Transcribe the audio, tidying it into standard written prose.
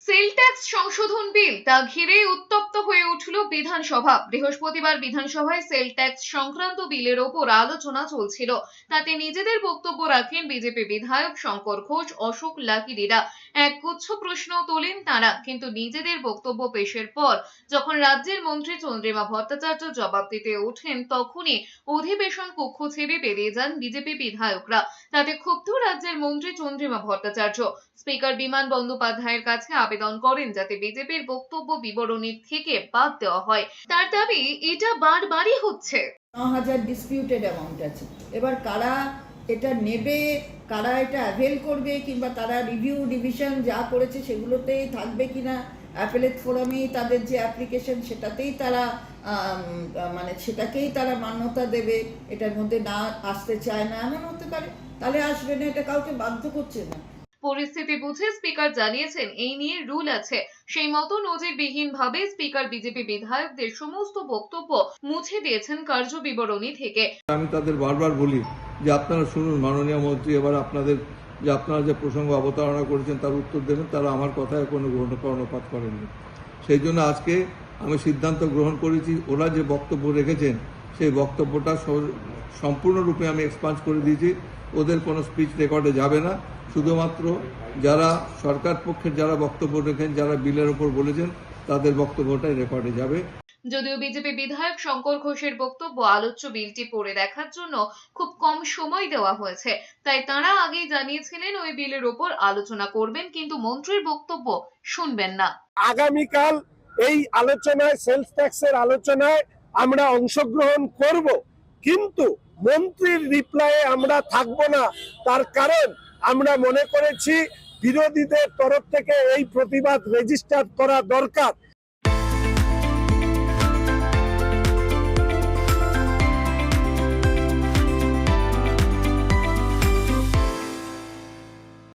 Sell tax সংশোধন বিল তা ঘিরেই উত্তপ্ত হয়ে উঠল বিধানসভা। বৃহস্পতিবার বিধানসভায় সেল ট্যাক্স সংক্রান্ত বিলের ওপর আলোচনা চলছিল। তাতে নিজেদের বক্তব্য রাখেন বিজেপি বিধায়ক শঙ্কর ঘোষ, অশোক লাহিড়িরা। একগুচ্ছ প্রশ্ন তোলেন তারা, কিন্তু নিজেদের বক্তব্য পেশের পর যখন রাজ্যের মন্ত্রী চন্দ্রিমা ভট্টাচার্য জবাব দিতে ওঠেন, তখনই অধিবেশন কক্ষ ছেড়ে বেরিয়ে যান বিজেপি বিধায়করা। তাতে ক্ষুব্ধ রাজ্যের মন্ত্রী চন্দ্রিমা ভট্টাচার্য স্পিকার বিমান বন্দ্যোপাধ্যায়ের কাছে আবেদন করেন যাতে বিজেপির বক্তব্য বিবরণী থেকে বাদ দেওয়া হয়। তার দাবি, এটা বারবারই হচ্ছে। 9,000 ডিসপিউটেড অ্যামাউন্ট আছে। এবার কারা এটা নেবে, কারা এটা অ্যাভেল করবে, কিংবা তারা রিভিউ ডিভিশন যা করেছে সেগুলোতেই থাকবে কিনা, অ্যাপেলেট ফোরামেই তাদের যে অ্যাপ্লিকেশন সেটাতেই তারা মানে সেটাকেই তারা মান্যতা দেবে, এটার মধ্যে না আসতে চায় না, এমন হতে পারে। তাহলে আসবে না, এটা কাউকে বাধ্য করছে না। পরিস্থিতি বুঝে স্পিকার জানিয়েছেন এই নিয়ে রুল আছে। সেই মতো নজিরবিহীনভাবে স্পিকার বিজেপি বিধায়কদের সমস্ত বক্তব্য মুছে দিয়েছেন কার্য বিবরণী থেকে। আমি তাদের বারবার বলি যে আপনারা শুনুন মাননীয় মন্ত্রী, এবার আপনারা যে প্রসঙ্গ অবতারণা করেছেন তার উত্তর দেবেন। তারা আমার কথায় কোনো কর্ণপাত করেননি। সেই জন্য আজকে আমি সিদ্ধান্ত গ্রহণ করেছি, ওরা যে বক্তব্য রেখেছেন সেই বক্তব্যটা সম্পূর্ণরূপে আমি এক্সপান্স করে দিয়েছি। ওদের কোনো স্পিচ রেকর্ডে যাবে না। শুধুমাত্র যারা সরকার পক্ষের যারা বক্তব্য রেখেন, যারা বিলের ওপর বলেছেন, তাদের বক্তব্যটাই রেকর্ডে যাবে। যদিও বিজেপি বিধায়ক শঙ্কর ঘোষের বক্তব্য আলোচ্য বিলটি পড়ে দেখার জন্য খুব কম সময় দেওয়া হয়েছে, তাই তাঁরা আগেই জানিয়েছিলেন ওই বিলের ওপর আলোচনা করবেন, কিন্তু মন্ত্রীর বক্তব্য শুনবেন না। আগামীকাল এই আলোচনায়, সেলস ট্যাক্সের আলোচনায় আমরা অংশগ্রহণ করব, কিন্তু মন্ত্রীর রিপ্লাইয়ে আমরা থাকব না। তার কারণ আমরা মনে করেছি বিরোধীদের তরফ থেকে এই প্রতিবাদ রেজিস্টার করা দরকার।